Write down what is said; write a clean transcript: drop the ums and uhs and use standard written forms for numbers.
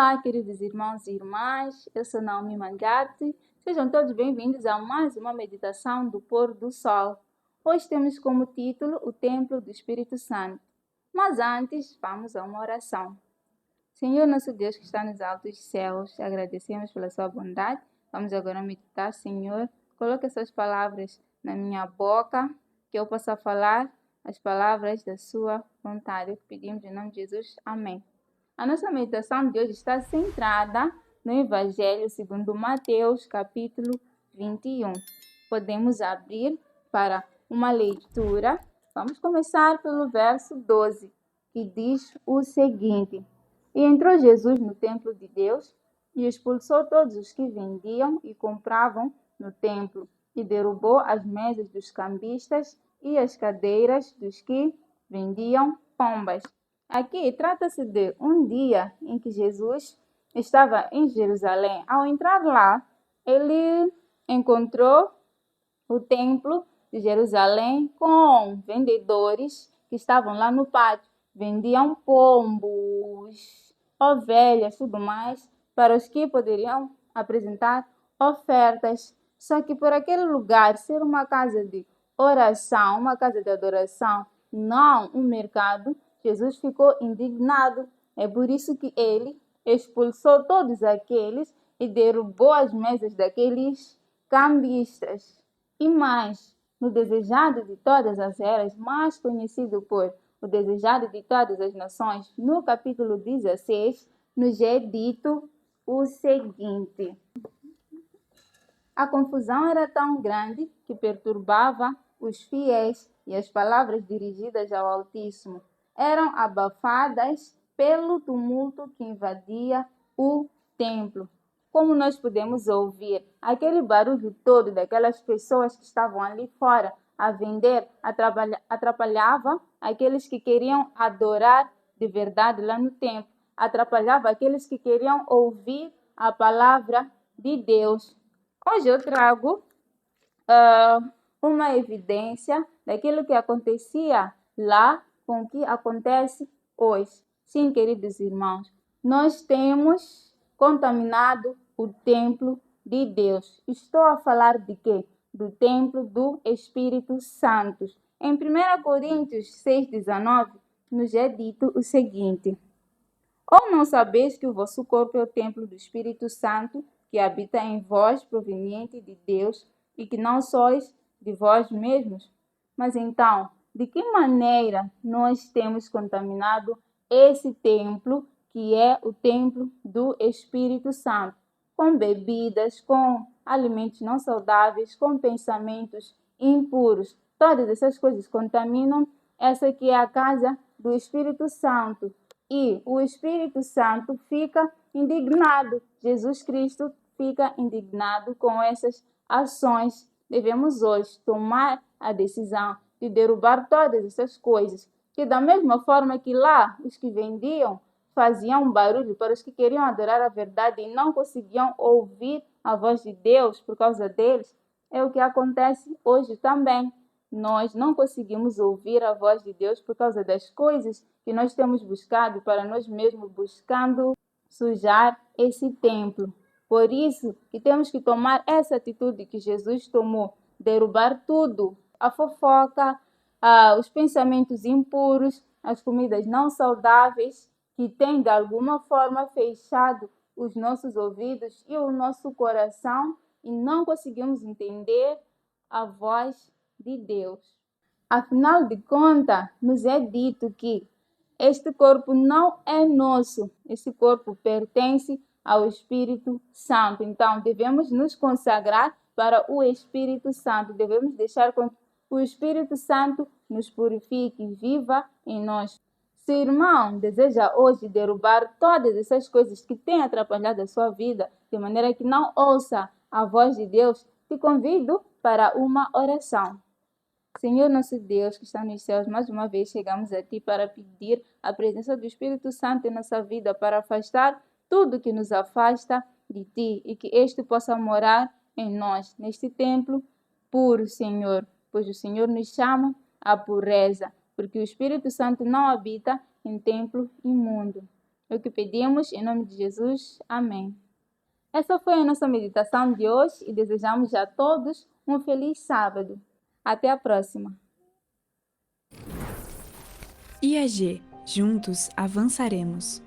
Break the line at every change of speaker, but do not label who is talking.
Olá, queridos irmãos e irmãs, eu sou Naomi Mangati. Sejam todos bem-vindos a mais uma meditação do pôr do sol. Hoje temos como título o Templo do Espírito Santo. Mas antes, vamos a uma oração. Senhor nosso Deus que está nos altos céus, agradecemos pela sua bondade. Vamos agora meditar, Senhor. Coloque essas palavras na minha boca, que eu possa falar as palavras da sua vontade. Pedimos em nome de Jesus. Amém. A nossa meditação de hoje está centrada no Evangelho segundo Mateus, capítulo 21. Podemos abrir para uma leitura. Vamos começar pelo verso 12, que diz o seguinte: E entrou Jesus no templo de Deus e expulsou todos os que vendiam e compravam no templo, e derrubou as mesas dos cambistas e as cadeiras dos que vendiam pombas. Aqui trata-se de um dia em que Jesus estava em Jerusalém. Ao entrar lá, ele encontrou o templo de Jerusalém com vendedores que estavam lá no pátio. Vendiam pombos, ovelhas, tudo mais, para os que poderiam apresentar ofertas. Só que por aquele lugar ser uma casa de oração, uma casa de adoração, não um mercado, Jesus ficou indignado. É por isso que ele expulsou todos aqueles e derrubou as mesas daqueles cambistas. E mais, no Desejado de Todas as Eras, mais conhecido por O Desejado de Todas as Nações, no capítulo 16, nos é dito o seguinte: a confusão era tão grande que perturbava os fiéis e as palavras dirigidas ao Altíssimo eram abafadas pelo tumulto que invadia o templo. Como nós podemos ouvir, aquele barulho todo daquelas pessoas que estavam ali fora a vender atrapalhava aqueles que queriam adorar de verdade lá no templo, atrapalhava aqueles que queriam ouvir a palavra de Deus. Hoje eu trago uma evidência daquilo que acontecia lá com o que acontece hoje. Sim, queridos irmãos, nós temos contaminado o templo de Deus. Estou a falar de quê? Do templo do Espírito Santo. Em 1 Coríntios 6,19, nos é dito o seguinte: ou não sabeis que o vosso corpo é o templo do Espírito Santo, que habita em vós, proveniente de Deus, e que não sois de vós mesmos? Mas então, de que maneira nós temos contaminado esse templo, que é o templo do Espírito Santo? Com bebidas, com alimentos não saudáveis, com pensamentos impuros. Todas essas coisas contaminam essa que é a casa do Espírito Santo. E o Espírito Santo fica indignado. Jesus Cristo fica indignado com essas ações. Devemos hoje tomar a decisão de derrubar todas essas coisas, que da mesma forma que lá os que vendiam faziam um barulho para os que queriam adorar a verdade e não conseguiam ouvir a voz de Deus por causa deles, é o que acontece hoje também. Nós não conseguimos ouvir a voz de Deus por causa das coisas que nós temos buscado para nós mesmos, buscando sujar esse templo. Por isso que temos que tomar essa atitude que Jesus tomou, derrubar tudo, a fofoca, os pensamentos impuros, as comidas não saudáveis, que têm de alguma forma fechado os nossos ouvidos e o nosso coração e não conseguimos entender a voz de Deus. Afinal de contas, nos é dito que este corpo não é nosso, esse corpo pertence ao Espírito Santo. Então, devemos nos consagrar para o Espírito Santo, devemos deixar que o Espírito Santo nos purifique e viva em nós. Se o irmão deseja hoje derrubar todas essas coisas que têm atrapalhado a sua vida, de maneira que não ouça a voz de Deus, te convido para uma oração. Senhor nosso Deus, que está nos céus, mais uma vez chegamos a Ti para pedir a presença do Espírito Santo em nossa vida, para afastar tudo que nos afasta de Ti e que este possa morar em nós, neste templo puro, Senhor, pois o Senhor nos chama à pureza, porque o Espírito Santo não habita em templo imundo. É o que pedimos em nome de Jesus. Amém. Essa foi a nossa meditação de hoje e desejamos a todos um feliz sábado. Até a próxima.
IAG, juntos avançaremos.